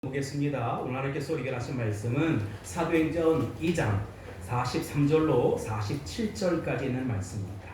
보겠습니다. 오늘 하나님께서 우리에게 하신 말씀은 사도행전 2장 43절로 47절까지 있는 말씀입니다.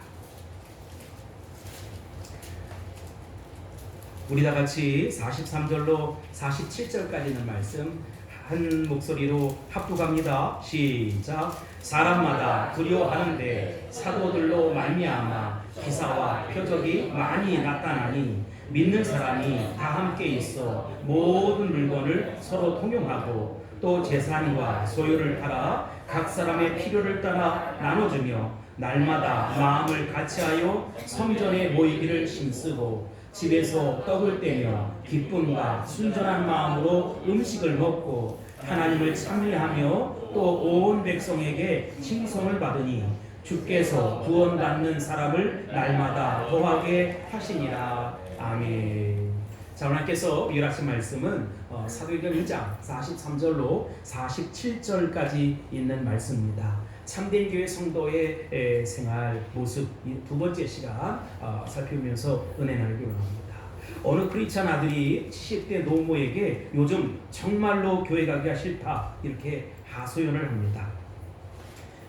우리 다 같이 43절로 47절까지 있는 말씀 한 목소리로 합독합니다. 시작. 사람마다 두려워하는데 사도들로 말미암아 기사와 표적이 많이 나타나니 믿는 사람이 다 함께 있어 모든 물건을 서로 통용하고 또 재산과 소유를 팔아 각 사람의 필요를 따라 나눠주며 날마다 마음을 같이하여 성전에 모이기를 힘쓰고 집에서 떡을 떼며 기쁨과 순전한 마음으로 음식을 먹고 하나님을 찬미하며 또 온 백성에게 칭송을 받으니 주께서 구원받는 사람을 날마다 더하게 하시니라. 아멘. 자, 하나님께서 이하신 말씀은 사도행전 1장 43절로 47절까지 있는 말씀입니다. 참된 교회 성도의 생활 모습 두 번째 시간 살펴보면서 은혜 나누기 원합니다. 어느 크리스찬 아들이 70대 노모에게 요즘 정말로 교회 가기가 싫다 이렇게 하소연을 합니다.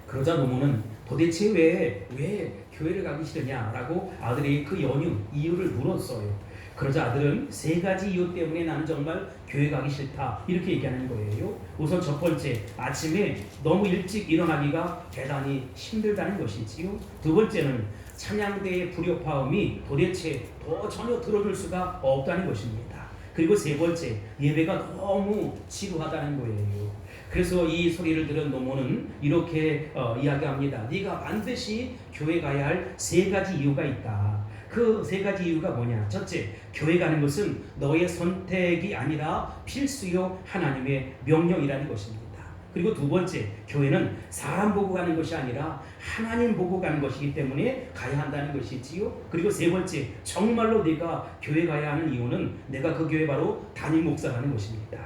그러자 노모는 도대체 왜 교회를 가기 싫으냐라고 아들이 그 이유를 물었어요. 그러자 아들은 세 가지 이유 때문에 나는 정말 교회 가기 싫다 이렇게 얘기하는 거예요. 우선 첫 번째, 아침에 너무 일찍 일어나기가 대단히 힘들다는 것이지요. 두 번째는 찬양대의 불협화음이 도대체 전혀 들어줄 수가 없다는 것입니다. 그리고 세 번째, 예배가 너무 지루하다는 거예요. 그래서 이 소리를 들은 노모는 이렇게 이야기합니다. 네가 반드시 교회 가야 할 세 가지 이유가 있다. 그 세 가지 이유가 뭐냐? 첫째, 교회 가는 것은 너의 선택이 아니라 필수요 하나님의 명령이라는 것입니다. 그리고 두 번째, 교회는 사람 보고 가는 것이 아니라 하나님 보고 가는 것이기 때문에 가야 한다는 것이지요. 그리고 세 번째, 정말로 네가 교회 가야 하는 이유는 내가 그 교회 바로 담임 목사라는 것입니다.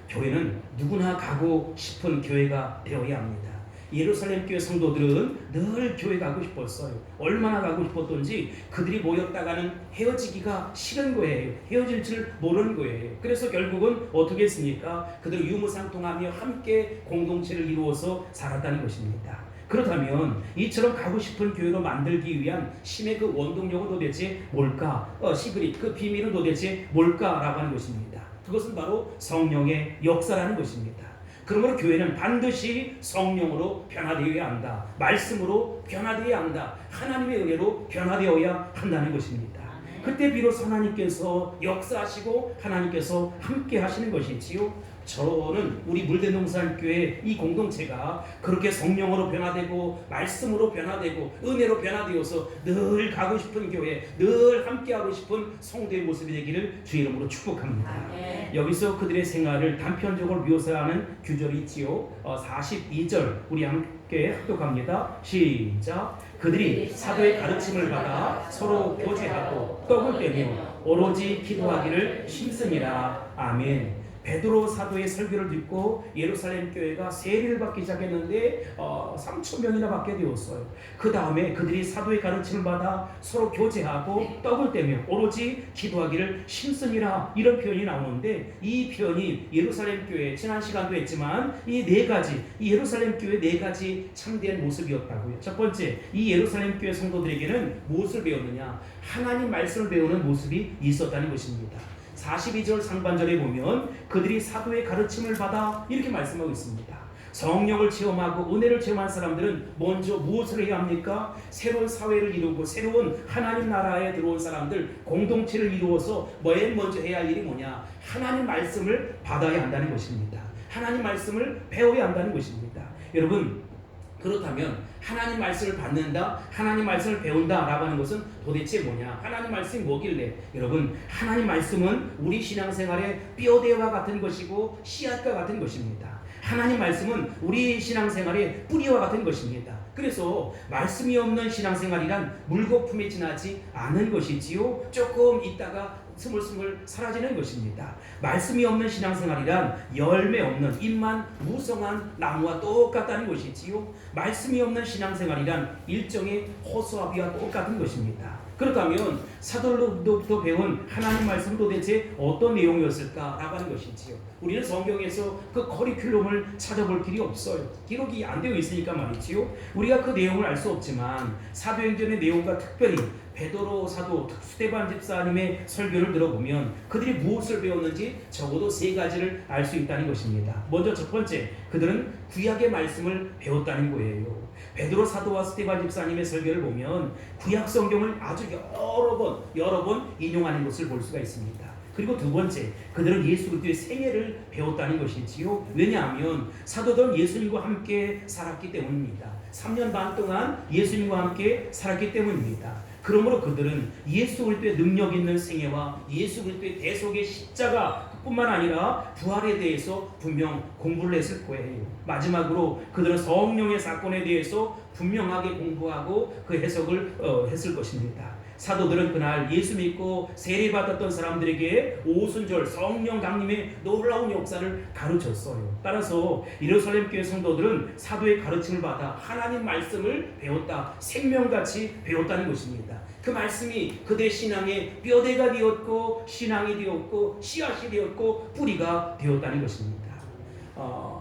교회는 누구나 가고 싶은 교회가 되어야 합니다. 예루살렘 교회 성도들은 늘 교회 가고 싶었어요. 얼마나 가고 싶었던지 그들이 모였다가는 헤어지기가 싫은 거예요. 헤어질 줄 모르는 거예요. 그래서 결국은 어떻게 했습니까? 그들 유무상통하며 함께 공동체를 이루어서 살았다는 것입니다. 그렇다면 이처럼 가고 싶은 교회로 만들기 위한 신의 그 원동력은 도대체 뭘까? 시그릿 그 비밀은 도대체 뭘까라고 하는 것입니다. 그것은 바로 성령의 역사라는 것입니다. 그러므로 교회는 반드시 성령으로 변화되어야 한다. 말씀으로 변화되어야 한다. 하나님의 은혜로 변화되어야 한다는 것입니다. 그때 비로소 하나님께서 역사하시고 하나님께서 함께 하시는 것이지요. 저는 우리 물대농산교회 이 공동체가 그렇게 성령으로 변화되고 말씀으로 변화되고 은혜로 변화되어서 늘 가고 싶은 교회, 늘 함께하고 싶은 성도의 모습이 되기를 주의 이름으로 축복합니다. 여기서 그들의 생활을 단편적으로 묘사하는 규절이 있지요. 42절 우리 함께 합독합니다. 시작. 그들이 사도의 가르침을 받아 서로 교제하고 떡을 떼며 오로지 기도하기를 힘쓰니라. 아멘. 베드로 사도의 설교를 듣고 예루살렘 교회가 세례를 받기 시작했는데 3,000명이나 받게 되었어요. 그 다음에 그들이 사도의 가르침을 받아 서로 교제하고 떡을 떼며 오로지 기도하기를 힘쓰니라 이런 표현이 나오는데 이 표현이 예루살렘 교회 지난 시간도 했지만 이 예루살렘 교회 네 가지 참된 모습이었다고요. 첫 번째, 이 예루살렘 교회 성도들에게는 무엇을 배웠느냐? 하나님 말씀을 배우는 모습이 있었다는 것입니다. 42절 상반절에 보면 그들이 사도의 가르침을 받아 이렇게 말씀하고 있습니다. 성령을 체험하고 은혜를 체험한 사람들은 먼저 무엇을 해야 합니까? 새로운 사회를 이루고 새로운 하나님 나라에 들어온 사람들 공동체를 이루어서 맨 먼저 해야 할 일이 뭐냐? 하나님 말씀을 받아야 한다는 것입니다. 하나님 말씀을 배워야 한다는 것입니다. 여러분, 그렇다면 하나님 말씀을 받는다, 하나님 말씀을 배운다 라고 하는 것은 도대체 뭐냐? 하나님 말씀이 뭐길래? 여러분, 하나님 말씀은 우리 신앙생활의 뼈대와 같은 것이고 씨앗과 같은 것입니다. 하나님 말씀은 우리 신앙생활의 뿌리와 같은 것입니다. 그래서 말씀이 없는 신앙생활이란 물거품에 지나지 않은 것이지요. 조금 있다가 스물스물 사라지는 것입니다. 말씀이 없는 신앙생활이란 열매 없는 잎만 무성한 나무와 똑같다는 것이지요. 말씀이 없는 신앙생활이란 일종의 호수아비와 똑같은 것입니다. 그렇다면 사도로부터 배운 하나님 말씀 도대체 어떤 내용이었을까라고 하는 것이지요. 우리는 성경에서 그 커리큘럼을 찾아볼 길이 없어요. 기록이 안 되어 있으니까 말이지요. 우리가 그 내용을 알 수 없지만 사도행전의 내용과 특별히 베드로 사도, 스데반 집사님의 설교를 들어보면 그들이 무엇을 배웠는지 적어도 세 가지를 알 수 있다는 것입니다. 먼저 첫 번째, 그들은 구약의 말씀을 배웠다는 거예요. 베드로 사도와 스데반 집사님의 설교를 보면 구약 성경을 아주 여러 번 인용하는 것을 볼 수가 있습니다. 그리고 두 번째, 그들은 예수 그리스도의 생애를 배웠다는 것이지요. 왜냐하면 사도들은 예수님과 함께 살았기 때문입니다. 3년 반 동안 예수님과 함께 살았기 때문입니다. 그러므로 그들은 예수 그리스도의 능력 있는 생애와 예수 그리스도의 대속의 십자가 뿐만 아니라 부활에 대해서 분명 공부를 했을 거예요. 마지막으로 그들은 성령의 사건에 대해서 분명하게 공부하고 그 해석을 했을 것입니다. 사도들은 그날 예수 믿고 세례받았던 사람들에게 오순절 성령 강림의 놀라운 역사를 가르쳤어요. 따라서 예루살렘 교회 성도들은 사도의 가르침을 받아 하나님 말씀을 배웠다, 생명같이 배웠다는 것입니다. 그 말씀이 그들의 신앙의 뼈대가 되었고 신앙이 되었고 씨앗이 되었고 뿌리가 되었다는 것입니다.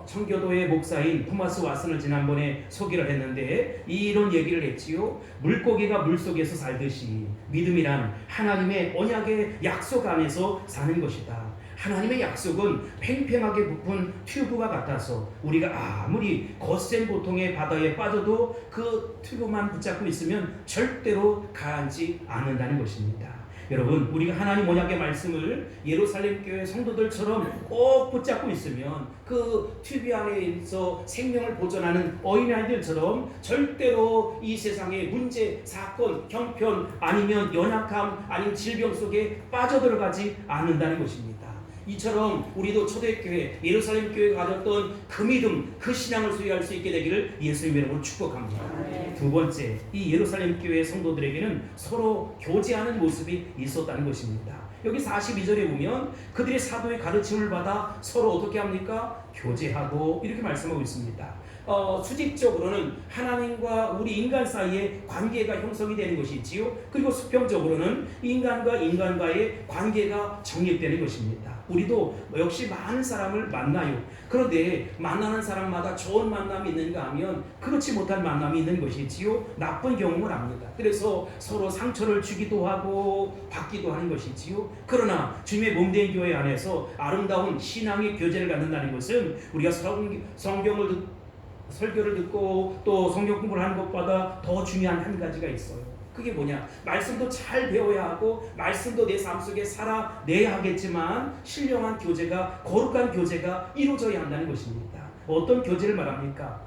청교도의 목사인 토마스 왓슨을 지난번에 소개를 했는데 이런 얘기를 했지요. 물고기가 물속에서 살듯이 믿음이란 하나님의 언약의 약속 안에서 사는 것이다. 하나님의 약속은 팽팽하게 부푼 튜브와 같아서 우리가 아무리 거센 고통의 바다에 빠져도 그 튜브만 붙잡고 있으면 절대로 가라앉지 않는다는 것입니다. 여러분, 우리가 하나님 언약의 말씀을 예루살렘 교회 성도들처럼 꼭 붙잡고 있으면 그 튜브 안에서 생명을 보존하는 어린아이들처럼 절대로 이 세상의 문제, 사건, 형편 아니면 연약함 아니면 질병 속에 빠져들어가지 않는다는 것입니다. 이처럼 우리도 초대교회 예루살렘 교회가 가졌던 그 믿음, 그 신앙을 소유할 수 있게 되기를 예수님의 이름으로 축복합니다. 두 번째, 이 예루살렘 교회 성도들에게는 서로 교제하는 모습이 있었다는 것입니다. 여기 42절에 보면 그들의 사도의 가르침을 받아 서로 어떻게 합니까? 교제하고 이렇게 말씀하고 있습니다. 수직적으로는 하나님과 우리 인간 사이의 관계가 형성이 되는 것이 있지요. 그리고 수평적으로는 인간과 인간과의 관계가 정립되는 것입니다. 우리도 역시 많은 사람을 만나요. 그런데 만나는 사람마다 좋은 만남이 있는가 하면 그렇지 못한 만남이 있는 것이지요. 나쁜 경험을 합니다. 그래서 서로 상처를 주기도 하고 받기도 하는 것이지요. 그러나 주님의 몸된 교회 안에서 아름다운 신앙의 교제를 갖는다는 것은 우리가 설교를 듣고 또 성경 공부를 하는 것보다 더 중요한 한 가지가 있어요. 그게 뭐냐? 말씀도 잘 배워야 하고 말씀도 내 삶 속에 살아내야 하겠지만 신령한 교제가, 거룩한 교제가 이루어져야 한다는 것입니다. 어떤 교제를 말합니까?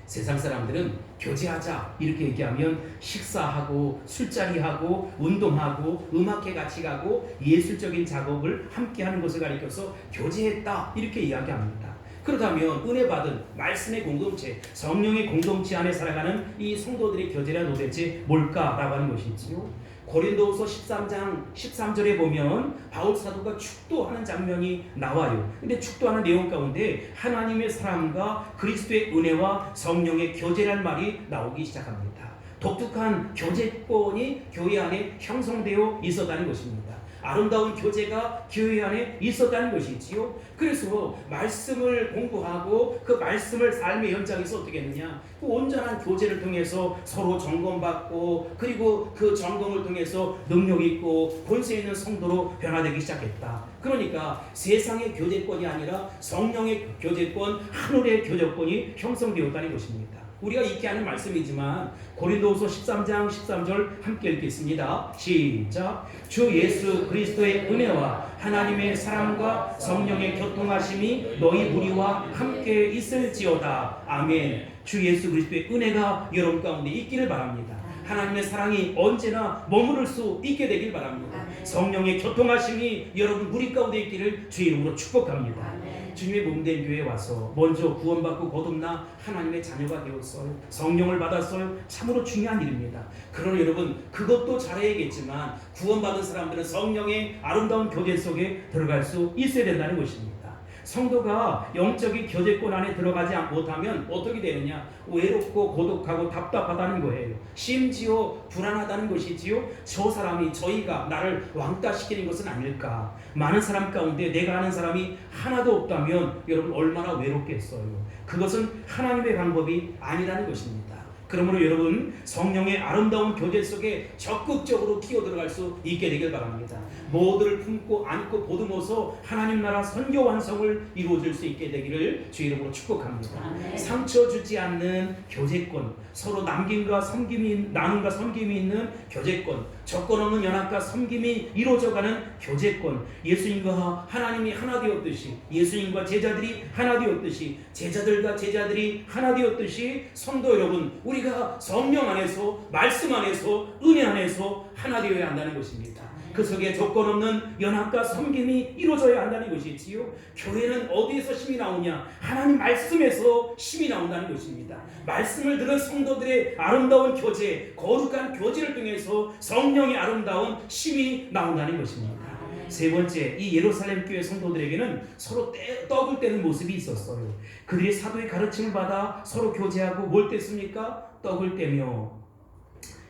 세상 사람들은 교제하자 이렇게 얘기하면 식사하고 술자리하고 운동하고 음악회 같이 가고 예술적인 작업을 함께 하는 것을 가리켜서 교제했다 이렇게 이야기합니다. 그렇다면 은혜 받은 말씀의 공동체, 성령의 공동체 안에 살아가는 이 성도들의 교제란 도대체 뭘까라고 하는 것이지요. 고린도후서 13장 13절에 보면 바울 사도가 축도하는 장면이 나와요. 근데 축도하는 내용 가운데 하나님의 사랑과 그리스도의 은혜와 성령의 교제란 말이 나오기 시작합니다. 독특한 교제권이 교회 안에 형성되어 있었다는 것입니다. 아름다운 교제가 교회 안에 있었다는 것이지요. 그래서 말씀을 공부하고 그 말씀을 삶의 현장에서 어떻게 했느냐, 그 온전한 교제를 통해서 서로 점검받고 그리고 그 점검을 통해서 능력 있고 권세 있는 성도로 변화되기 시작했다. 그러니까 세상의 교제권이 아니라 성령의 교제권, 하늘의 교제권이 형성되었다는 것입니다. 우리가 익히 하는 말씀이지만 고린도후서 13장 13절 함께 읽겠습니다. 시작. 주 예수 그리스도의 은혜와 하나님의 사랑과 성령의 교통하심이 너희 무리와 함께 있을지어다. 아멘. 주 예수 그리스도의 은혜가 여러분 가운데 있기를 바랍니다. 하나님의 사랑이 언제나 머무를 수 있게 되길 바랍니다. 성령의 교통하심이 여러분 무리 가운데 있기를 주의 이름으로 축복합니다. 주님의 몸된 교회에 와서 먼저 구원받고 거듭나 하나님의 자녀가 되었어요. 성령을 받았어요. 참으로 중요한 일입니다. 그러나 여러분 그것도 잘해야겠지만 구원받은 사람들은 성령의 아름다운 교제 속에 들어갈 수 있어야 된다는 것입니다. 성도가 영적인 교제권 안에 들어가지 못하면 어떻게 되느냐? 외롭고 고독하고 답답하다는 거예요. 심지어 불안하다는 것이지요. 저 사람이, 저희가 나를 왕따시키는 것은 아닐까? 많은 사람 가운데 내가 아는 사람이 하나도 없다면 여러분 얼마나 외롭겠어요. 그것은 하나님의 방법이 아니라는 것입니다. 그러므로 여러분 성령의 아름다운 교제 속에 적극적으로 끼어들어갈 수 있게 되길 바랍니다. 모두를 품고 안고 보듬어서 하나님 나라 선교 완성을 이루어질 수 있게 되기를 주 이름으로 축복합니다. 상처 주지 않는 교제권, 서로 남김과 섬김이, 나눔과 섬김이 있는 교제권, 조건 없는 연합과 섬김이 이루어져가는 교제권, 예수님과 하나님이 하나 되었듯이, 예수님과 제자들이 하나 되었듯이, 제자들과 제자들이 하나 되었듯이, 성도 여러분, 우리가 성령 안에서, 말씀 안에서, 은혜 안에서 하나 되어야 한다는 것입니다. 그 속에 조건 없는 연합과 섬김이 이루어져야 한다는 것이지요. 교회는 어디에서 힘이 나오냐? 하나님 말씀에서 힘이 나온다는 것입니다. 말씀을 들은 성도들의 아름다운 교제, 거룩한 교제를 통해서 성령의 아름다운 힘이 나온다는 것입니다. 세 번째, 이 예루살렘 교회 성도들에게는 서로 떡을 떼는 모습이 있었어요. 그들이 사도의 가르침을 받아 서로 교제하고 뭘 뗐습니까? 떡을 떼며.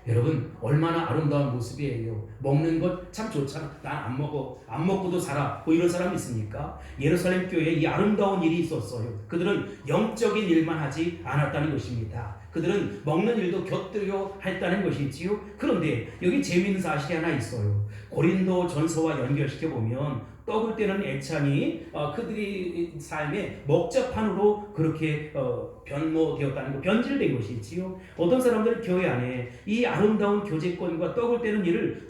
여러분 얼마나 아름다운 모습이에요. 먹는 것 참 좋잖아. 난 안 먹어. 안 먹고도 살아. 뭐 이런 사람이 있습니까? 예루살렘 교회에 이 아름다운 일이 있었어요. 그들은 영적인 일만 하지 않았다는 것입니다. 그들은 먹는 일도 곁들여 했다는 것이지요. 그런데 여기 재미있는 사실이 하나 있어요. 고린도 전서와 연결시켜 보면 떡을 떼는 애찬이 그들이 삶의 먹자판으로 그렇게 변모되었다는 것, 변질된 것이지요. 어떤 사람들은 교회 안에 이 아름다운 교제권과 떡을 떼는 일을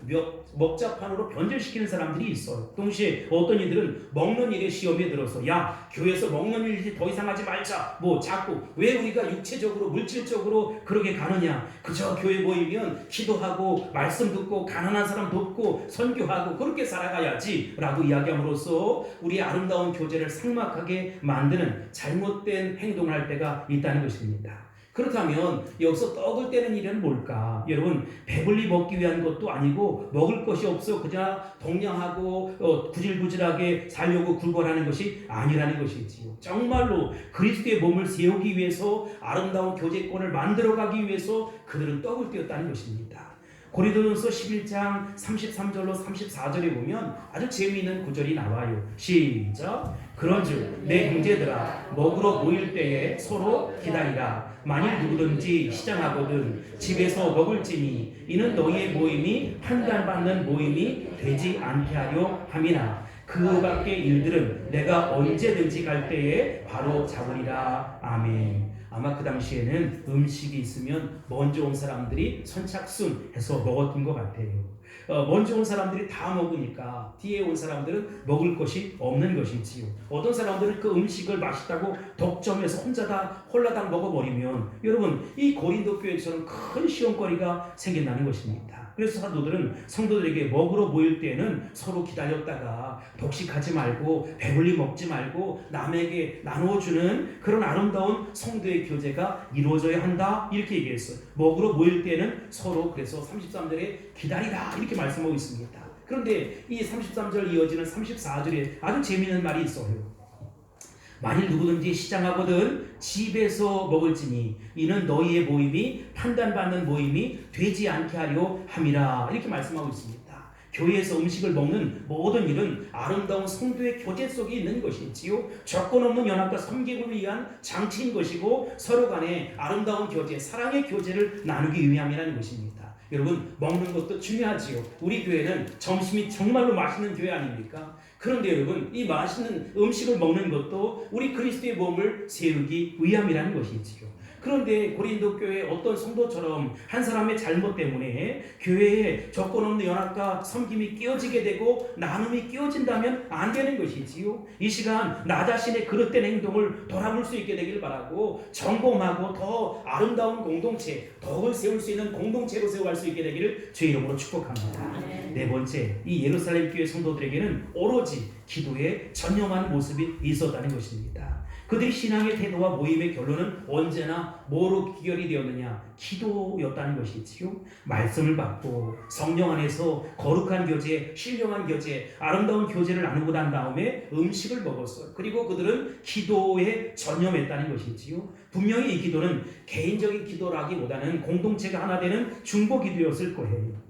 먹자판으로 변질시키는 사람들이 있어요. 동시에 어떤 이들은 먹는 일에 시험에 들어서 야, 교회에서 먹는 일이 더 이상 하지 말자. 뭐 자꾸 왜 우리가 육체적으로 물질적으로 그렇게 가느냐? 그저 교회 모이면 기도하고 말씀 듣고 가난한 사람 돕고 선교하고 그렇게 살아가야지 라고 이야기함으로써 우리의 아름다운 교제를 삭막하게 만드는 잘못된 행동을 할 때가 있다는 것입니다. 그렇다면 여기서 떡을 떼는 일은 뭘까? 여러분 배불리 먹기 위한 것도 아니고 먹을 것이 없어 그냥 동냥하고 구질구질하게 살려고 굴벌하는 것이 아니라는 것이지요. 정말로 그리스도의 몸을 세우기 위해서 아름다운 교제권을 만들어가기 위해서 그들은 떡을 떼었다는 것입니다. 고린도전서 11장 33절로 34절에 보면 아주 재미있는 구절이 나와요. 시작. 그런즉 내 형제들아 먹으러 모일 때에 서로 기다리라. 만일 누구든지 시장하거든 집에서 먹을지니 이는 너희의 모임이 판단받는 모임이 되지 않게 하려 함이나 그 밖의 일들은 내가 언제든지 갈 때에 바로 잡으리라. 아멘. 아마 그 당시에는 음식이 있으면 먼저 온 사람들이 선착순해서 먹었던 것 같아요. 먼저 온 사람들이 다 먹으니까 뒤에 온 사람들은 먹을 것이 없는 것이지요. 어떤 사람들은 그 음식을 맛있다고 독점해서 혼자 다 홀라당 먹어버리면 여러분 이 고린도 교회처럼 큰 시험거리가 생긴다는 것입니다. 그래서 사도들은 성도들에게 먹으러 모일 때에는 서로 기다렸다가 독식하지 말고 배불리 먹지 말고 남에게 나눠주는 그런 아름다운 성도의 교제가 이루어져야 한다 이렇게 얘기했어요. 먹으러 모일 때는 서로 그래서 33절에 기다리라 이렇게 말씀하고 있습니다. 그런데 이 33절 이어지는 34절에 아주 재미있는 말이 있어요. 만일 누구든지 시장하거든 집에서 먹을지니 이는 너희의 모임이 판단받는 모임이 되지 않게 하려 함이라 이렇게 말씀하고 있습니다. 교회에서 음식을 먹는 모든 일은 아름다운 성도의 교제 속에 있는 것이지요. 조건 없는 연합과 섬김을 위한 장치인 것이고 서로 간에 아름다운 교제, 사랑의 교제를 나누기 위함이라는 것입니다. 여러분 먹는 것도 중요하지요. 우리 교회는 점심이 정말로 맛있는 교회 아닙니까? 그런데 여러분 이 맛있는 음식을 먹는 것도 우리 그리스도의 몸을 세우기 위함이라는 것이지요. 그런데 고린도 교회 어떤 성도처럼 한 사람의 잘못 때문에 교회에 조건 없는 연합과 섬김이 끼어지게 되고 나눔이 끼어진다면 안 되는 것이지요. 이 시간 나 자신의 그릇된 행동을 돌아볼 수 있게 되길 바라고 점검하고 더 아름다운 공동체, 덕을 세울 수 있는 공동체로 세워갈 수 있게 되기를 주의 이름으로 축복합니다. 네 번째, 이 예루살렘 교회 성도들에게는 오로지 기도에 전념한 모습이 있었다는 것입니다. 그들의 신앙의 태도와 모임의 결론은 언제나 뭐로 귀결이 되었느냐? 기도였다는 것이지요. 말씀을 받고 성령 안에서 거룩한 교제, 신령한 교제, 아름다운 교제를 나누고 난 다음에 음식을 먹었어요. 그리고 그들은 기도에 전념했다는 것이지요. 분명히 이 기도는 개인적인 기도라기보다는 공동체가 하나 되는 중보 기도였을 거예요.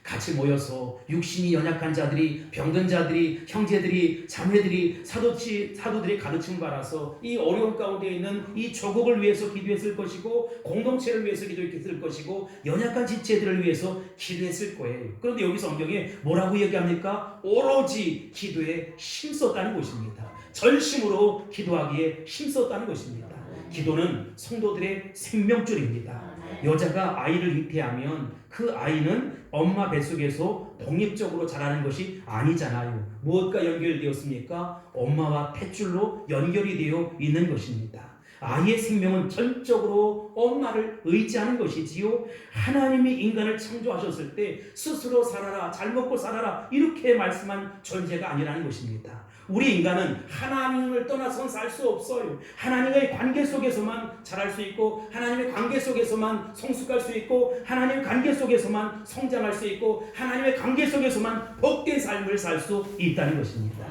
같이 모여서 육신이 연약한 자들이, 병든 자들이, 형제들이, 자매들이, 사도들의 가르침을 받아서 이 어려움 가운데 있는 이 조국을 위해서 기도했을 것이고, 공동체를 위해서 기도했을 것이고, 연약한 지체들을 위해서 기도했을 거예요. 그런데 여기 성경에 뭐라고 얘기합니까? 오로지 기도에 힘썼다는 것입니다. 전심으로 기도하기에 힘썼다는 것입니다. 기도는 성도들의 생명줄입니다. 여자가 아이를 잉태하면 그 아이는 엄마 뱃속에서 독립적으로 자라는 것이 아니잖아요. 무엇과 연결되었습니까? 엄마와 탯줄로 연결이 되어 있는 것입니다. 아이의 생명은 전적으로 엄마를 의지하는 것이지요. 하나님이 인간을 창조하셨을 때 스스로 살아라, 잘 먹고 살아라 이렇게 말씀한 존재가 아니라는 것입니다. 우리 인간은 하나님을 떠나서는 살 수 없어요. 하나님의 관계 속에서만 자랄 수 있고, 하나님의 관계 속에서만 성숙할 수 있고, 하나님의 관계 속에서만 성장할 수 있고, 하나님의 관계 속에서만 복된 삶을 살 수 있다는 것입니다.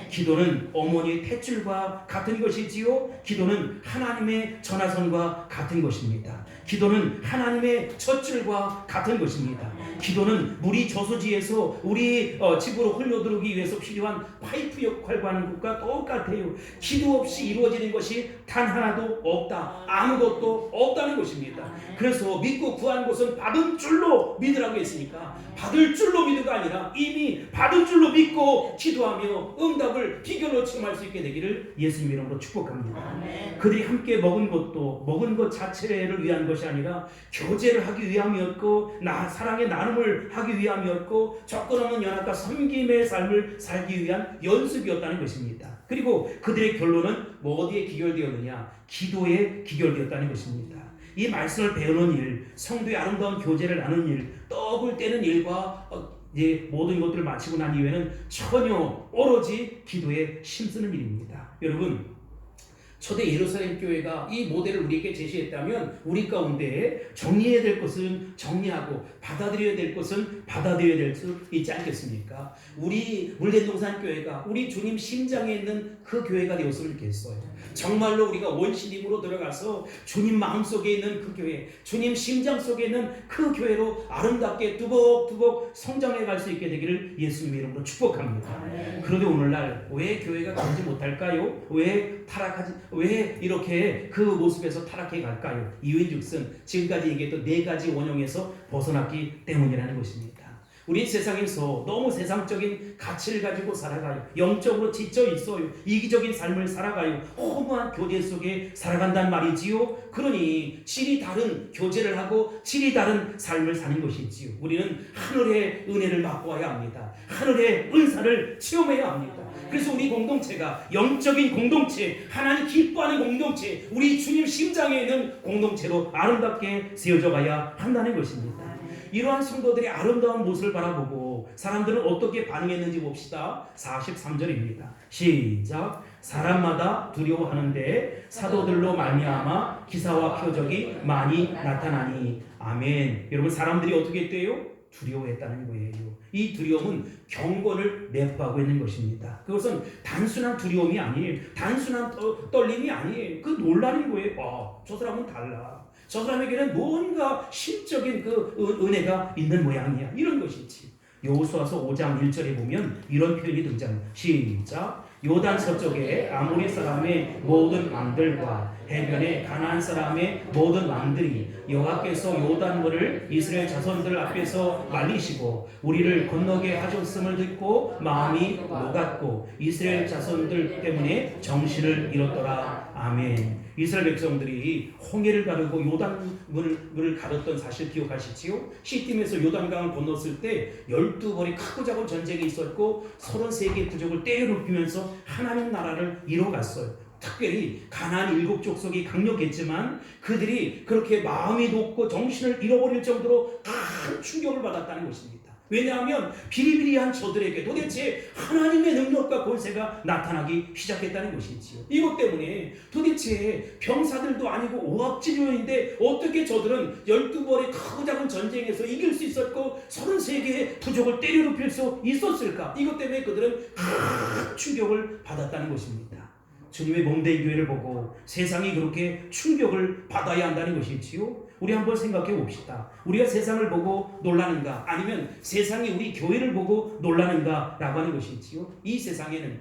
기도는 어머니의 탯줄과 같은 것이지요. 기도는 하나님의 전화선과 같은 것입니다. 기도는 하나님의 젖줄과 같은 것입니다. 기도는 물이 저수지에서 우리 집으로 흘러들어오기 위해서 필요한 파이프 역할과 하는 것과 똑같아요. 기도 없이 이루어지는 것이 단 하나도 없다. 아무것도 없다는 것입니다. 그래서 믿고 구한 것은 받은 줄로 믿으라고 했으니까, 받을 줄로 믿으가 아니라 이미 받은 줄로 믿고 기도하며 응답을 비결로 체험할 수 있게 되기를 예수님 이름으로 축복합니다. 아멘. 그들이 함께 먹은 것도 먹은 것 자체를 위한 것이 아니라 교제를 하기 위함이었고, 사랑의 나눔을 하기 위함이었고, 조건 없는 연합과 섬김의 삶을 살기 위한 연습이었다는 것입니다. 그리고 그들의 결론은 어디에 기결되었느냐? 기도에 기결되었다는 것입니다. 이 말씀을 배우는 일, 성도의 아름다운 교제를 나누는 일, 떡을 떼는 일과 이제 모든 것들을 마치고 난 이후에는 전혀 오로지 기도에 힘쓰는 일입니다. 여러분, 초대 예루살렘 교회가 이 모델을 우리에게 제시했다면 우리 가운데 정리해야 될 것은 정리하고 받아들여야 될 것은 받아들여야 될 수 있지 않겠습니까? 우리 물대동산 교회가 우리 주님 심장에 있는 그 교회가 되었으면 좋겠어요. 정말로 우리가 원시림으로 들어가서 주님 마음속에 있는 그 교회, 주님 심장 속에 있는 그 교회로 아름답게 두벅두벅 성장해 갈 수 있게 되기를 예수님의 이름으로 축복합니다. 그런데 오늘날 왜 교회가 가지 못할까요? 왜 이렇게 그 모습에서 타락해 갈까요? 이유인즉슨 지금까지 얘기했던 4가지 원형에서 벗어났기 때문이라는 것입니다. 우리 세상에서 너무 세상적인 가치를 가지고 살아가요. 영적으로 지쳐 있어요. 이기적인 삶을 살아가요. 허무한 교제 속에 살아간단 말이지요. 그러니 질이 다른 교제를 하고 질이 다른 삶을 사는 것이지요. 우리는 하늘의 은혜를 맛보아야 합니다. 하늘의 은사를 체험해야 합니다. 그래서 우리 공동체가 영적인 공동체, 하나님 기뻐하는 공동체, 우리 주님 심장에 있는 공동체로 아름답게 세워져 가야 한다는 것입니다. 이러한 성도들의 아름다운 모습을 바라보고 사람들은 어떻게 반응했는지 봅시다. 43절입니다. 시작. 사람마다 두려워하는데 사도들로 말미암아 기사와 표적이 많이 나타나니. 아멘. 여러분, 사람들이 어떻게 했대요? 두려워했다는 거예요. 이 두려움은 경건을 내포하고 있는 것입니다. 그것은 단순한 두려움이 아니에요. 단순한 떨림이 아니에요. 그 놀라는 거예요. 저 사람은 달라. 저 사람에게는 뭔가 심적인 그 은혜가 있는 모양이야. 이런 것이지. 여호수아서 5장 1절에 보면 이런 표현이 등장합니다. 시작. 요단 서쪽에 아모리 사람의 모든 왕들과 해변에 가나안 사람의 모든 왕들이 여호와께서 요단물을 이스라엘 자손들 앞에서 말리시고 우리를 건너게 하셨음을 듣고 마음이 녹았고 이스라엘 자손들 때문에 정신을 잃었더라. 아멘. 이스라엘 백성들이 홍해를 가르고 요단물을 가렸던 사실 기억하시지요? 시팀에서 요단강을 건넜을 때 12번의 크고 작은 전쟁이 있었고 33개의 부족을 때려눕히면서 하나님 나라를 이뤄갔어요. 특별히 가나안 7족속이 강력했지만 그들이 그렇게 마음이 높고 정신을 잃어버릴 정도로 큰 충격을 받았다는 것입니다. 왜냐하면 비리비리한 저들에게 도대체 하나님의 능력과 권세가 나타나기 시작했다는 것이지요. 이것 때문에 도대체 병사들도 아니고 오합지졸인데 어떻게 저들은 12번의 크고 작은 전쟁에서 이길 수 있었고 33개의 부족을 때려눕힐 수 있었을까? 이것 때문에 그들은 큰 충격을 받았다는 것입니다. 주님의 몸된 교회를 보고 세상이 그렇게 충격을 받아야 한다는 것이지요. 우리 한번 생각해 봅시다. 우리가 세상을 보고 놀라는가, 아니면 세상이 우리 교회를 보고 놀라는가 라고 하는 것이지요. 이 세상에는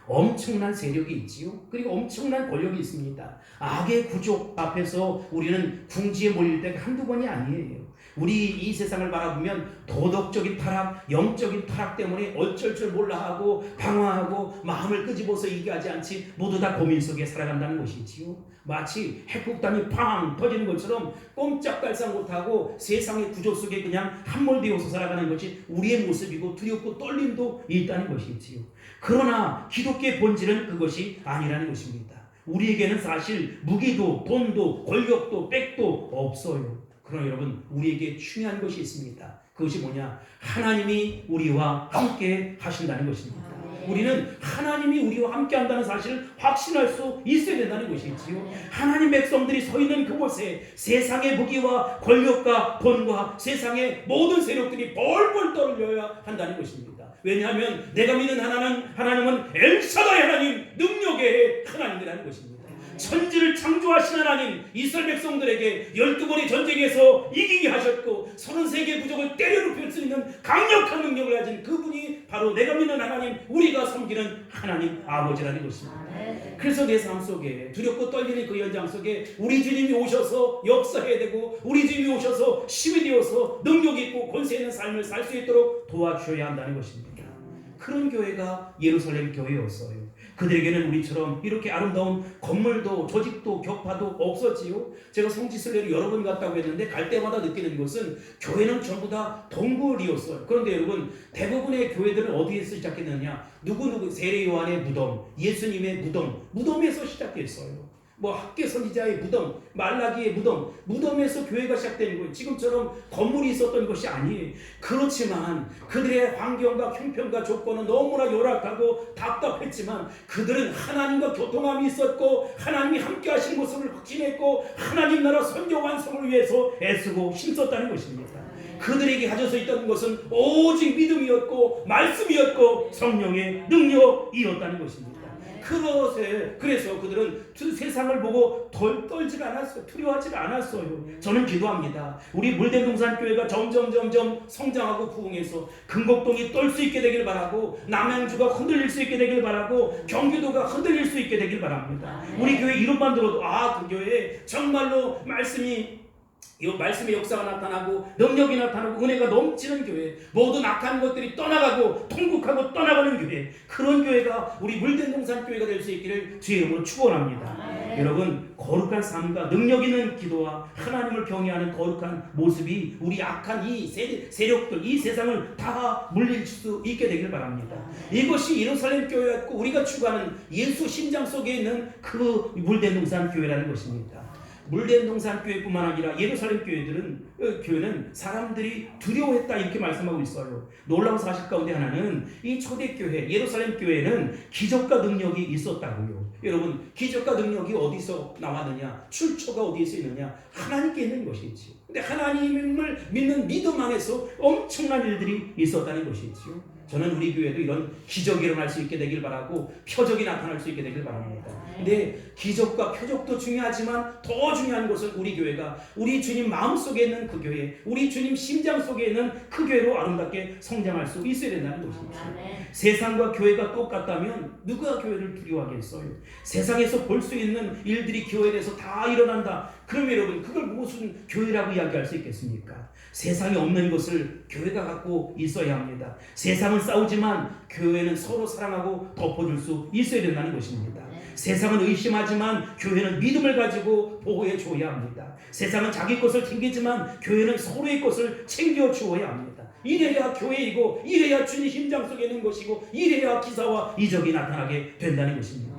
엄청난 세력이 있지요. 그리고 엄청난 권력이 있습니다. 악의 구조 앞에서 우리는 궁지에 몰릴 때가 한두 번이 아니에요. 우리 이 세상을 바라보면 도덕적인 타락, 영적인 타락 때문에 어쩔 줄 몰라 하고 방황하고 마음을 끄집어서 얘기하지 않지 모두 다 고민 속에 살아간다는 것이지요. 마치 핵폭탄이 팡 터지는 것처럼 꼼짝달싹 못하고 세상의 구조 속에 그냥 함몰되어서 살아가는 것이 우리의 모습이고 두렵고 떨림도 있다는 것이지요. 그러나 기독교의 본질은 그것이 아니라는 것입니다. 우리에게는 사실 무기도 돈도 권력도 빽도 없어요. 그러나 여러분, 우리에게 중요한 것이 있습니다. 그것이 뭐냐? 하나님이 우리와 함께 하신다는 것입니다. 우리는 하나님이 우리와 함께 한다는 사실을 확신할 수 있어야 된다는 것이지요. 하나님 백성들이 서 있는 그곳에 세상의 무기와 권력과 돈과 세상의 모든 세력들이 벌벌 떨려야 한다는 것입니다. 왜냐하면 내가 믿는 하나님은 엘사다이 하나님, 능력의 하나님이라는 것입니다. 천지를 창조하신 하나님, 이스라엘 백성들에게 12번의 전쟁에서 이기게 하셨고 33개의 부족을 때려눕힐 수 있는 강력한 능력을 가진 그분이 바로 내가 믿는 하나님, 우리가 섬기는 하나님 아버지라는 것입니다. 그래서 내 삶 속에 두렵고 떨리는 그 현장 속에 우리 주님이 오셔서 역사해야 되고, 우리 주님이 오셔서 힘이 되어서 능력 있고 권세 있는 삶을 살 수 있도록 도와주셔야 한다는 것입니다. 그런 교회가 예루살렘 교회였어요. 그들에게는 우리처럼 이렇게 아름다운 건물도 조직도 격파도 없었지요. 제가 성지순례를 여러 번 갔다고 했는데 갈 때마다 느끼는 것은 교회는 전부 다 동굴이었어요. 그런데 여러분, 대부분의 교회들은 어디에서 시작했느냐? 누구누구 세례 요한의 무덤, 예수님의 무덤에서 시작했어요. 뭐 학계 선지자의 무덤, 말라기의 무덤에서 교회가 시작되는 거예요. 지금처럼 건물이 있었던 것이 아니에요. 그렇지만 그들의 환경과 형편과 조건은 너무나 열악하고 답답했지만 그들은 하나님과 교통함이 있었고 하나님이 함께 하신 모습을 확신했고 하나님 나라 선교 완성을 위해서 애쓰고 힘썼다는 것입니다. 그들에게 가져서 있던 것은 오직 믿음이었고 말씀이었고 성령의 능력이었다는 것입니다. 그래서 그들은 세상을 보고 떨지 않았어요. 두려워하지 않았어요. 저는 기도합니다. 우리 물대동산교회가 점점 성장하고 부흥해서 금곡동이 떨 수 있게 되길 바라고, 남양주가 흔들릴 수 있게 되길 바라고, 경기도가 흔들릴 수 있게 되길 바랍니다. 우리 교회 이름만 들어도 그 교회에 정말로 말씀의 역사가 나타나고 능력이 나타나고 은혜가 넘치는 교회, 모든 악한 것들이 떠나가고 통곡하고 떠나가는 교회, 그런 교회가 우리 물대동산 교회가 될 수 있기를 주의 이름으로 축원합니다. 여러분, 거룩한 삶과 능력 있는 기도와 하나님을 경외하는 거룩한 모습이 우리 악한 이 세력들, 이 세상을 다 물릴 수 있게 되길 바랍니다. 이것이 예루살렘 교회였고 우리가 추구하는 예수 심장 속에 있는 그 물대동산 교회라는 것입니다. 물대동산 교회뿐만 아니라 예루살렘 교회는 사람들이 두려워했다 이렇게 말씀하고 있어요. 놀라운 사실 가운데 하나는 이 초대교회 예루살렘 교회는 기적과 능력이 있었다고요. 여러분, 기적과 능력이 어디서 나왔느냐? 출처가 어디에서 있느냐? 하나님께 있는 것이지요. 근데 하나님을 믿는 믿음 안에서 엄청난 일들이 있었다는 것이지요. 저는 우리 교회도 이런 기적이 일어날 수 있게 되길 바라고 표적이 나타날 수 있게 되길 바랍니다. 근데 기적과 표적도 중요하지만 더 중요한 것은 우리 교회가 우리 주님 마음속에 있는 그 교회, 우리 주님 심장 속에 있는 그 교회로 아름답게 성장할 수 있어야 된다는 것입니다. 세상과 교회가 똑같다면 누가 교회를 두려워하겠어요? 세상에서 볼 수 있는 일들이 교회에서 다 일어난다. 그럼 여러분, 그걸 무슨 교회라고 이야기할 수 있겠습니까? 세상에 없는 것을 교회가 갖고 있어야 합니다. 세상은 싸우지만 교회는 서로 사랑하고 덮어줄 수 있어야 된다는 것입니다. 세상은 의심하지만 교회는 믿음을 가지고 보호해 주어야 합니다. 세상은 자기 것을 챙기지만 교회는 서로의 것을 챙겨 주어야 합니다. 이래야 교회이고 이래야 주님 심장 속에 있는 것이고 이래야 기사와 이적이 나타나게 된다는 것입니다.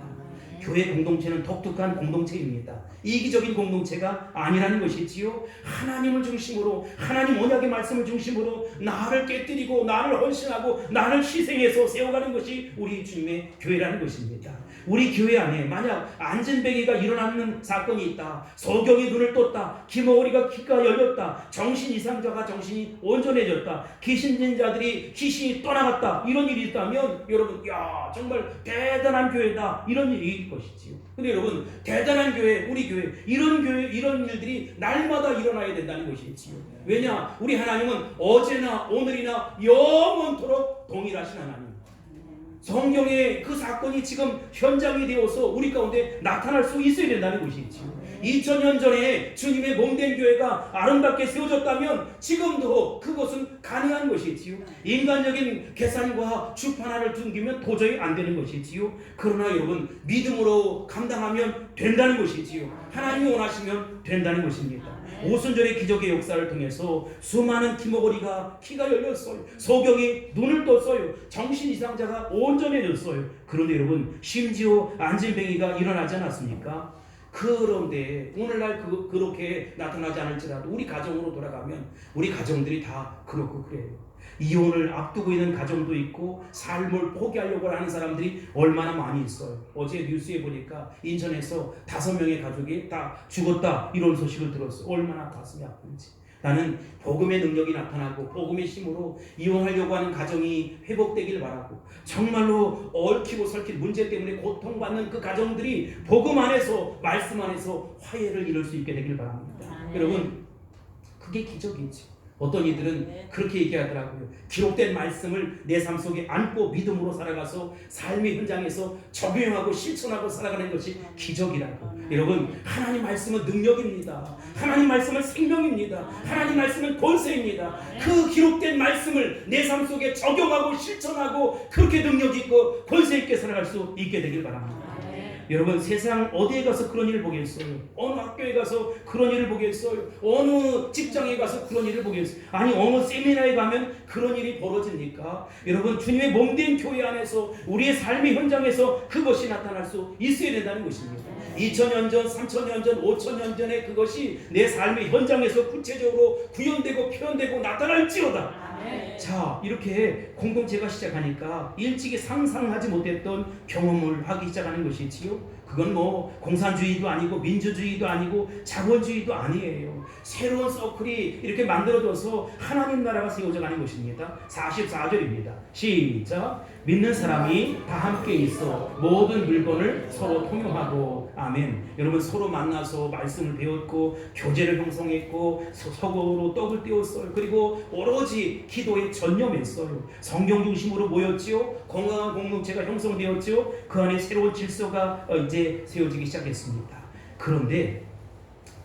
교회 공동체는 독특한 공동체입니다. 이기적인 공동체가 아니라는 것이지요. 하나님을 중심으로, 하나님 언약의 말씀을 중심으로 나를 깨뜨리고 나를 헌신하고 나를 희생해서 세워가는 것이 우리 주님의 교회라는 것입니다. 우리 교회 안에 만약 안진뱅이가 일어나는 사건이 있다, 소경이 눈을 떴다, 김어울이가 귀가 열렸다, 정신 이상자가 정신이 온전해졌다, 귀신진자들이 귀신이 떠나갔다, 이런 일이 있다면 여러분, 야, 정말 대단한 교회다, 이런 일일 것이지요. 근데 여러분, 대단한 교회, 우리 교회, 이런 교회, 이런 일들이 날마다 일어나야 된다는 것이지요. 왜냐? 우리 하나님은 어제나 오늘이나 영원토록 동일하신 하나님. 성경에 그 사건이 지금 현장이 되어서 우리 가운데 나타날 수 있어야 된다는 것이지요. 2000년 전에 주님의 몸된 교회가 아름답게 세워졌다면 지금도 그것은 가능한 것이지요. 인간적인 계산과 주판 하나를 둔기면 도저히 안 되는 것이지요. 그러나 여러분, 믿음으로 감당하면 된다는 것이지요. 하나님이 원하시면 된다는 것입니다. 오순절의 기적의 역사를 통해서 수많은 기머거리가 귀가 열렸어요. 소경이 눈을 떴어요. 정신 이상자가 온전해졌어요. 그런데 여러분, 심지어 안진뱅이가 일어나지 않았습니까? 그런데 오늘날 그렇게 나타나지 않을지라도 우리 가정으로 돌아가면 우리 가정들이 다 그렇고 그래요. 이혼을 앞두고 있는 가정도 있고 삶을 포기하려고 하는 사람들이 얼마나 많이 있어요. 어제 뉴스에 보니까 인천에서 5명의 가족이 다 죽었다, 이런 소식을 들었어요. 얼마나 가슴이 아픈지. 나는 복음의 능력이 나타나고 복음의 힘으로 이혼하려고 하는 가정이 회복되길 바라고, 정말로 얽히고 설킨 문제 때문에 고통받는 그 가정들이 복음 안에서, 말씀 안에서 화해를 이룰 수 있게 되길 바랍니다. 여러분, 그게 기적이지. 어떤 이들은 그렇게 얘기하더라고요. 기록된 말씀을 내 삶 속에 안고 믿음으로 살아가서 삶의 현장에서 적용하고 실천하고 살아가는 것이 기적이라고. 여러분, 하나님 말씀은 능력입니다. 하나님 말씀은 생명입니다. 하나님 말씀은 권세입니다. 그 기록된 말씀을 내 삶 속에 적용하고 실천하고 그렇게 능력 있고 권세 있게 살아갈 수 있게 되길 바랍니다. 여러분, 세상 어디에 가서 그런 일을 보겠어요? 어느 학교에 가서 그런 일을 보겠어요? 어느 직장에 가서 그런 일을 보겠어요? 아니, 어느 세미나에 가면 그런 일이 벌어집니까? 여러분, 주님의 몸된 교회 안에서 우리의 삶의 현장에서 그것이 나타날 수 있어야 된다는 것입니다. 2000년 전, 3000년 전, 5000년 전에 그것이 내 삶의 현장에서 구체적으로 구현되고 표현되고 나타날지어다. 자, 이렇게 공동체가 시작하니까 일찍이 상상하지 못했던 경험을 하기 시작하는 것이지요. 그건 뭐 공산주의도 아니고 민주주의도 아니고 자본주의도 아니에요. 새로운 서클이 이렇게 만들어져서 하나님 나라가 세워져 가는 것입니다. 44절입니다. 시작. 믿는 사람이 다 함께 있어 모든 물건을 서로 통용하고. 아멘. 여러분, 서로 만나서 말씀을 배웠고 교제를 형성했고 서로 떡을 떼었어요. 그리고 오로지 기도에 전념했어요. 성경 중심으로 모였지요. 건강한 공동체가 형성되었지요. 그 안에 새로운 질서가 이제 세워지기 시작했습니다. 그런데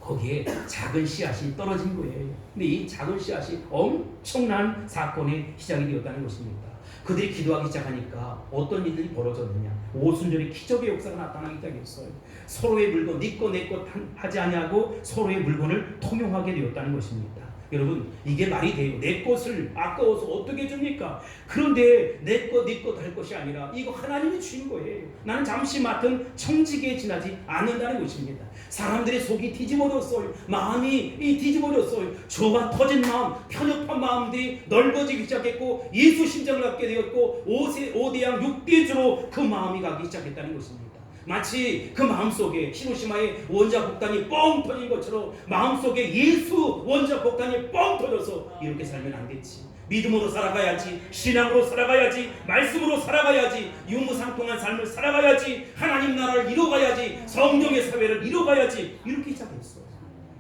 거기에 작은 씨앗이 떨어진 거예요. 근데 이 작은 씨앗이 엄청난 사건의 시작이 되었다는 것입니다. 그들이 기도하기 시작하니까 어떤 일들이 벌어졌느냐? 오순절에 기적의 역사가 나타나기 시작했어요. 서로의 물건, 네 거 내 것 하지 아니하고 서로의 물건을 통용하게 되었다는 것입니다. 여러분, 이게 말이 돼요? 내 것을 아까워서 어떻게 줍니까? 그런데 내 것, 네 것 할 것이 아니라 이거 하나님이 주신 거예요. 나는 잠시 맡은 청지기에 지나지 않는다는 것입니다. 사람들의 속이 뒤집어졌어요. 마음이 뒤집어졌어요. 조가 터진 마음, 편협한 마음들이 넓어지기 시작했고 예수 심장을 갖게 되었고 5대양 6대주로 그 마음이 가기 시작했다는 것입니다. 마치 그 마음속에 히로시마의 원자 폭탄이 뻥 터진 것처럼 마음속에 예수 원자 폭탄이 뻥 터져서 이렇게 살면 안 되지. 믿음으로 살아가야지, 신앙으로 살아가야지, 말씀으로 살아가야지, 유무상통한 삶을 살아가야지, 하나님 나라를 이뤄가야지, 성령의 사회를 이뤄가야지, 이렇게 시작했어요.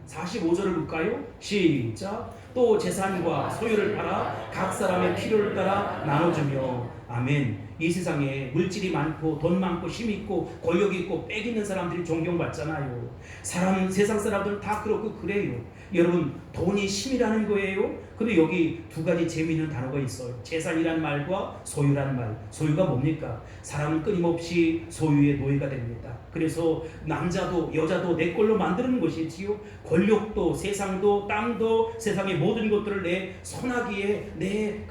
45절을 볼까요? 시작. 또 재산과 소유를 팔아 각 사람의 필요를 따라 나눠주며. 아멘. 이 세상에 물질이 많고 돈 많고 힘 있고 권력 있고 빽 있는 사람들이 존경받잖아요. 세상 사람들은 다 그렇고 그래요. 여러분, 돈이 힘이라는 거예요. 근데 여기 두 가지 재미있는 단어가 있어요. 재산이란 말과 소유란 말. 소유가 뭡니까? 사람은 끊임없이 소유의 노예가 됩니다. 그래서 남자도 여자도 내 걸로 만드는 것이지요. 권력도 세상도 땅도 세상의 모든 것들을 내 손아귀에 내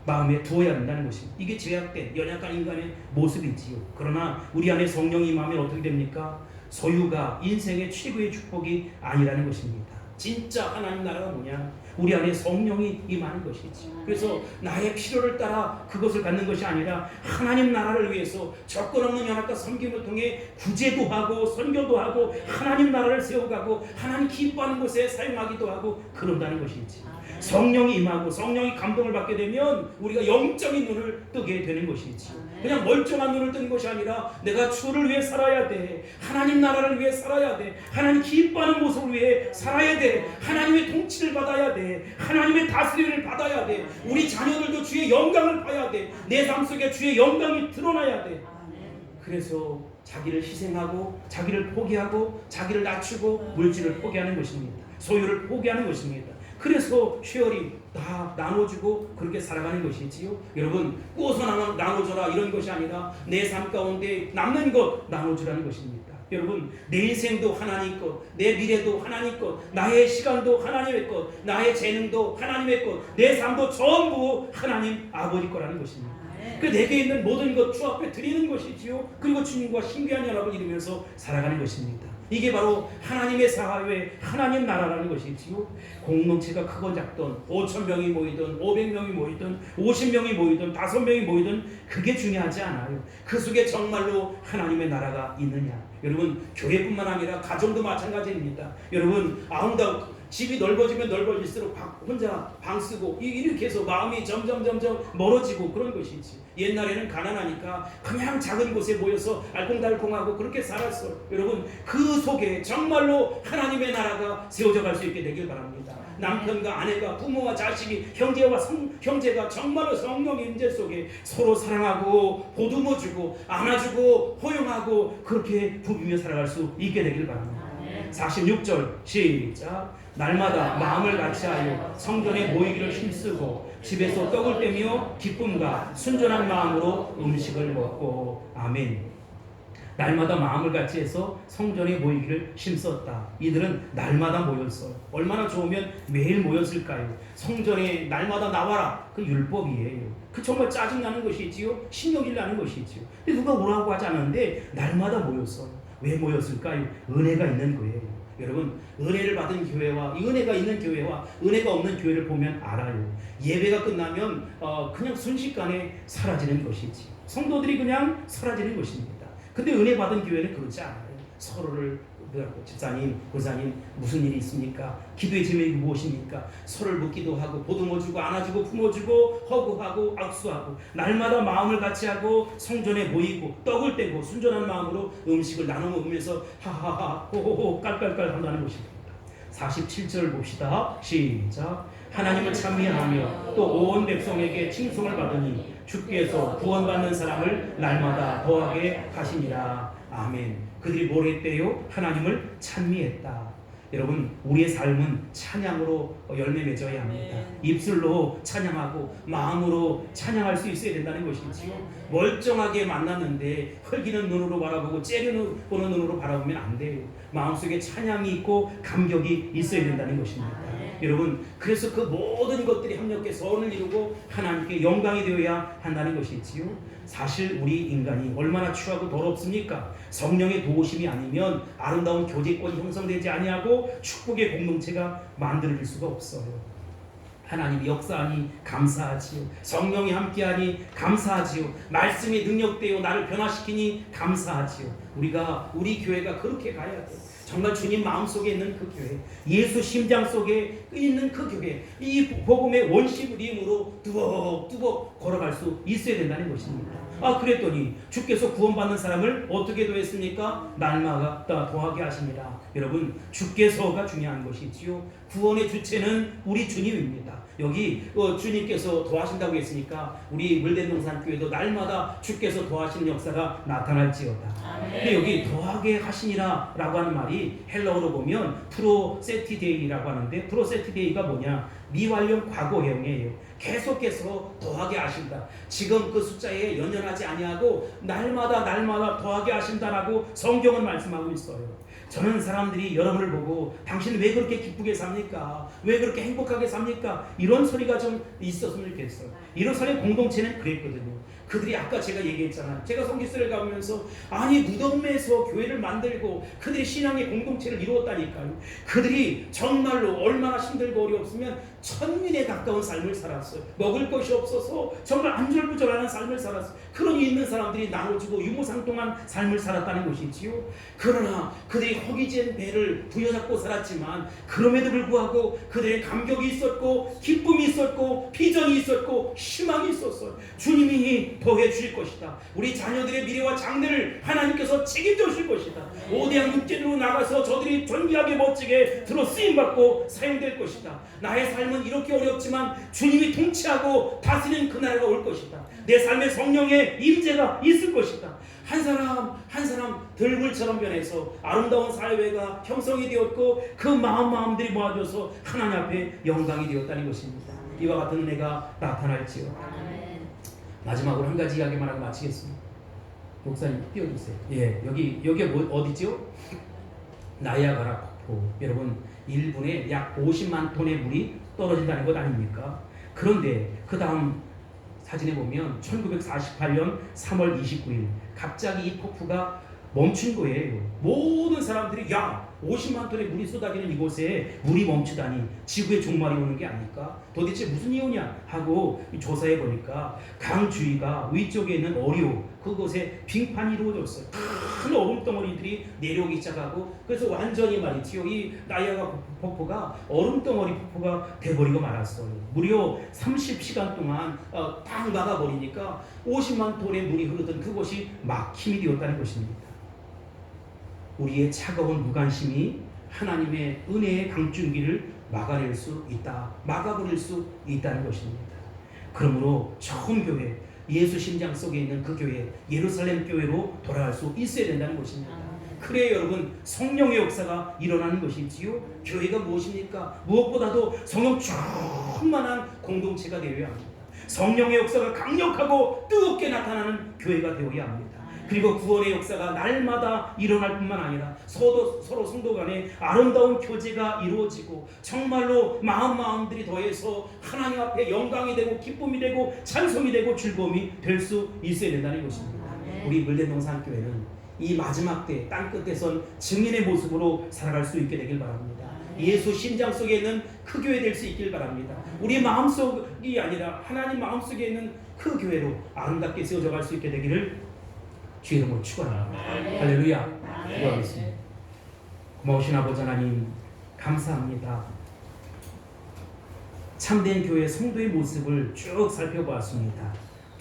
마음에 두어야 한다는 것입니다. 이게 죄악된 연약한 인간의 모습이지요. 그러나 우리 안에 성령이 임하면 어떻게 됩니까? 소유가 인생의 최고의 축복이 아니라는 것입니다. 진짜 하나님 나라가 뭐냐? 우리 안에 성령이 임하는 것이지. 그래서 나의 필요를 따라 그것을 갖는 것이 아니라 하나님 나라를 위해서 조건 없는 연합과 섬김을 통해 구제도 하고 선교도 하고 하나님 나라를 세워가고 하나님 기뻐하는 곳에 사용하기도 하고 그런다는 것이지. 성령이 임하고 성령이 감동을 받게 되면 우리가 영적인 눈을 뜨게 되는 것이지. 그냥 멀쩡한 눈을 뜨는 것이 아니라 내가 주를 위해 살아야 돼. 하나님 나라를 위해 살아야 돼. 하나님 기뻐하는 모습을 위해 살아야 돼. 하나님의 통치를 받아야 돼. 하나님의 다스림을 받아야 돼. 우리 자녀들도 주의 영광을 봐야 돼. 내 삶 속에 주의 영광이 드러나야 돼. 그래서 자기를 희생하고 자기를 포기하고 자기를 낮추고 물질을 포기하는 것입니다. 소유를 포기하는 것입니다. 그래서 쉐어리 다 나눠주고 그렇게 살아가는 것이지요. 여러분 꾸어서 나눠줘라 이런 것이 아니라 내 삶 가운데 남는 것 나눠주라는 것입니다. 여러분 내 인생도 하나님 것, 내 미래도 하나님 것, 나의 시간도 하나님의 것, 나의 재능도 하나님의 것, 내 삶도 전부 하나님 아버지 거라는 것입니다. 그 내게 있는 모든 것 주 앞에 드리는 것이지요. 그리고 주님과 신비한 연합을 이루면서 살아가는 것입니다. 이게 바로 하나님의 사회, 하나님 나라라는 것이지요. 공동체가 크건 작던 5,000명이 모이든 500명이 모이든 50명이 모이든 5명이 모이든 그게 중요하지 않아요. 그 속에 정말로 하나님의 나라가 있느냐. 여러분 교회뿐만 아니라 가정도 마찬가지입니다. 여러분 아름다운 집이 넓어지면 넓어질수록 혼자 방 쓰고 이렇게 해서 마음이 점점 멀어지고 그런 것이지. 옛날에는 가난하니까 그냥 작은 곳에 모여서 알콩달콩하고 그렇게 살았어요. 여러분 그 속에 정말로 하나님의 나라가 세워져 갈 수 있게 되길 바랍니다. 남편과 아내가 부모와 자식이 형제가 정말로 성령의 임재 속에 서로 사랑하고 보듬어주고 안아주고 포용하고 그렇게 부비며 살아갈 수 있게 되길 바랍니다. 46절 시작. 날마다 마음을 같이하여 성전에 모이기를 힘쓰고 집에서 떡을 떼며 기쁨과 순전한 마음으로 음식을 먹고. 아멘. 날마다 마음을 같이해서 성전에 모이기를 힘썼다. 이들은 날마다 모였어요. 얼마나 좋으면 매일 모였을까요? 성전에 날마다 나와라. 그 율법이에요. 그 정말 짜증나는 것이지요. 신경질 나는 것이지요. 근데 누가 오라고 하지 않았는데 날마다 모였어요. 왜 모였을까요? 은혜가 있는 거예요. 여러분 은혜를 받은 교회와 은혜가 있는 교회와 은혜가 없는 교회를 보면 알아요. 예배가 끝나면 그냥 순식간에 사라지는 것이지. 성도들이 그냥 사라지는 것입니다. 근데 은혜 받은 교회는 그렇지 않아요. 서로를 집사님, 권사님 무슨 일이 있습니까? 기도의 제목이 무엇입니까? 서로를 묻기도 하고 보듬어주고 안아주고 품어주고 허구하고 악수하고 날마다 마음을 같이하고 성전에 모이고 떡을 떼고 순전한 마음으로 음식을 나눠 먹으면서 하하하 호호호 깔깔깔 한다는 것입니다. 47절 봅시다. 시작. 하나님을 찬미하며 또 온 백성에게 칭송을 받으니 주께서 구원받는 사람을 날마다 더하게 하시니라. 아멘. 그들이 뭘 했대요? 하나님을 찬미했다. 여러분 우리의 삶은 찬양으로 열매 맺어야 합니다. 입술로 찬양하고 마음으로 찬양할 수 있어야 된다는 것이지요. 멀쩡하게 만났는데 헐기는 눈으로 바라보고 째려보는 눈으로 바라보면 안 돼요. 마음속에 찬양이 있고 감격이 있어야 된다는 것입니다. 여러분 그래서 그 모든 것들이 합력해서 선을 이루고 하나님께 영광이 되어야 한다는 것이지요. 사실 우리 인간이 얼마나 추하고 더럽습니까? 성령의 도우심이 아니면 아름다운 교제권이 형성되지 아니하고 축복의 공동체가 만들어질 수가 없어요. 하나님이 역사하니 감사하지요. 성령이 함께하니 감사하지요. 말씀이 능력되어 나를 변화시키니 감사하지요. 우리 교회가 그렇게 가야 돼요. 정말 주님 마음속에 있는 그 교회, 예수 심장 속에 있는 그 교회, 이 복음의 원심으로 뚜벅뚜벅 걸어갈 수 있어야 된다는 것입니다. 그랬더니 주께서 구원받는 사람을 어떻게 도했습니까? 날마다 더하게 하십니다. 여러분 주께서가 중요한 것이지요. 구원의 주체는 우리 주님입니다. 여기 주님께서 도하신다고 했으니까 우리 물대동산 교회도 날마다 주께서 도하시는 역사가 나타날지어다. 근데 여기 더하게 하시니라 라고 하는 말이 헬라어로 보면 프로세티데이라고 하는데 프로세티데이가 뭐냐? 미완료 과거형이에요. 계속해서 더하게 하신다. 지금 그 숫자에 연연하지 아니하고 날마다 더하게 하신다라고 성경은 말씀하고 있어요. 저는 사람들이 여러분을 보고 당신 왜 그렇게 기쁘게 삽니까? 왜 그렇게 행복하게 삽니까? 이런 소리가 좀 있었으면 좋겠어요. 이루살렘 공동체는 그랬거든요. 그들이 아까 제가 얘기했잖아요. 제가 성지서를 가면서 아니 무덤에서 교회를 만들고 그들이 신앙의 공동체를 이루었다니까요. 그들이 정말로 얼마나 힘들고 어려웠으면 천민에 가까운 삶을 살았어요. 먹을 것이 없어서 정말 안절부절하는 삶을 살았어요. 그러니 있는 사람들이 나눠주고 유무상통한 삶을 살았다는 것이지요. 그러나 그들이 허기진 배를 부여잡고 살았지만 그럼에도 불구하고 그들의 감격이 있었고 기쁨이 있었고 비전이 있었고 희망이 있었어요. 주님이 더해 주실 것이다. 우리 자녀들의 미래와 장래를 하나님께서 책임져 주실 것이다. 5대양 육제로 나가서 저들이 존귀하게 멋지게 들어 쓰임받고 사용될 것이다. 나의 삶은 이렇게 어렵지만 주님이 통치하고 다스리는 그날가 올 것이다. 내 삶에 성령의 임재가 있을 것이다. 한 사람 들물처럼 변해서 아름다운 사회가 형성이 되었고 그 마음들이 모아져서 하나님 앞에 영광이 되었다는 것입니다. 이와 같은 은혜가 나타날지요. 마지막으로 한 가지 이야기만 하고 마치겠습니다. 목사님 띄워주세요. 예, 여기 어디죠? 나이아가라 폭포. 여러분 1분에 약 50만 톤의 물이 떨어진다는 것 아닙니까? 그런데 그 다음 사진에 보면 1948년 3월 29일 갑자기 이 폭포가 멈춘 거예요. 모든 사람들이 야 50만 톤의 물이 쏟아지는 이곳에 물이 멈추다니 지구의 종말이 오는 게 아닐까? 도대체 무슨 이유냐? 하고 조사해 보니까 강 주위가 위쪽에 있는 어류 그곳에 빙판이 이루어졌어요. 큰 얼음 덩어리들이 내려오기 시작하고 그래서 완전히 말이지요. 이 나이아가라 폭포가 얼음 덩어리 폭포가 돼버리고 말았어요. 무려 30시간 동안 딱 막아버리니까 50만 톤의 물이 흐르던 그곳이 막힘이 되었다는 것입니다. 우리의 차가운 무관심이 하나님의 은혜의 강줄기를 막아낼 수 있다. 막아버릴 수 있다는 것입니다. 그러므로 처음 교회, 예수 심장 속에 있는 그 교회, 예루살렘 교회로 돌아갈 수 있어야 된다는 것입니다. 그래야 여러분 성령의 역사가 일어나는 것이지요. 교회가 무엇입니까? 무엇보다도 성령 충만한 공동체가 되어야 합니다. 성령의 역사가 강력하고 뜨겁게 나타나는 교회가 되어야 합니다. 그리고 구원의 역사가 날마다 일어날 뿐만 아니라 서로 성도 간에 아름다운 교제가 이루어지고 정말로 마음들이 더해서 하나님 앞에 영광이 되고 기쁨이 되고 찬송이 되고 즐거움이 될 수 있어야 된다는 것입니다. 우리 물대동산교회는 이 마지막 때 땅끝에선 증인의 모습으로 살아갈 수 있게 되길 바랍니다. 예수 심장 속에 있는 그 교회 될 수 있길 바랍니다. 우리 마음속이 아니라 하나님 마음속에 있는 그 교회로 아름답게 세워져 갈 수 있게 되기를 주 이름으로 축원합니다. 할렐루야. 기도하겠습니다. 고마우신 아버지 하나님 감사합니다. 참된 교회 성도의 모습을 쭉 살펴보았습니다.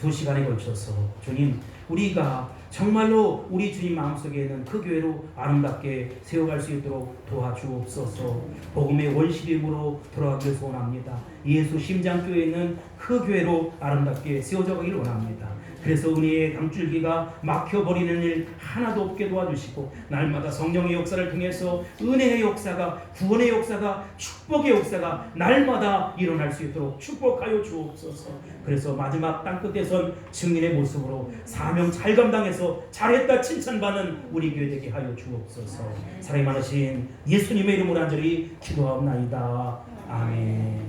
2시간에 걸쳐서 주님 우리가 정말로 우리 주님 마음속에 있는 그 교회로 아름답게 세워갈 수 있도록 도와주옵소서. 복음의 원시림으로 돌아가길 소원합니다. 예수 심장교회에 있는 그 교회로 아름답게 세워져 가기를 원합니다. 그래서 은혜의 강줄기가 막혀버리는 일 하나도 없게 도와주시고 날마다 성령의 역사를 통해서 은혜의 역사가 구원의 역사가 축복의 역사가 날마다 일어날 수 있도록 축복하여 주옵소서. 그래서 마지막 땅끝에선 증인의 모습으로 사명 잘 감당해서 잘했다 칭찬받는 우리 교회 되게 하여 주옵소서. 사랑이 많으신 예수님의 이름으로 간절히 기도하옵나이다. 아멘.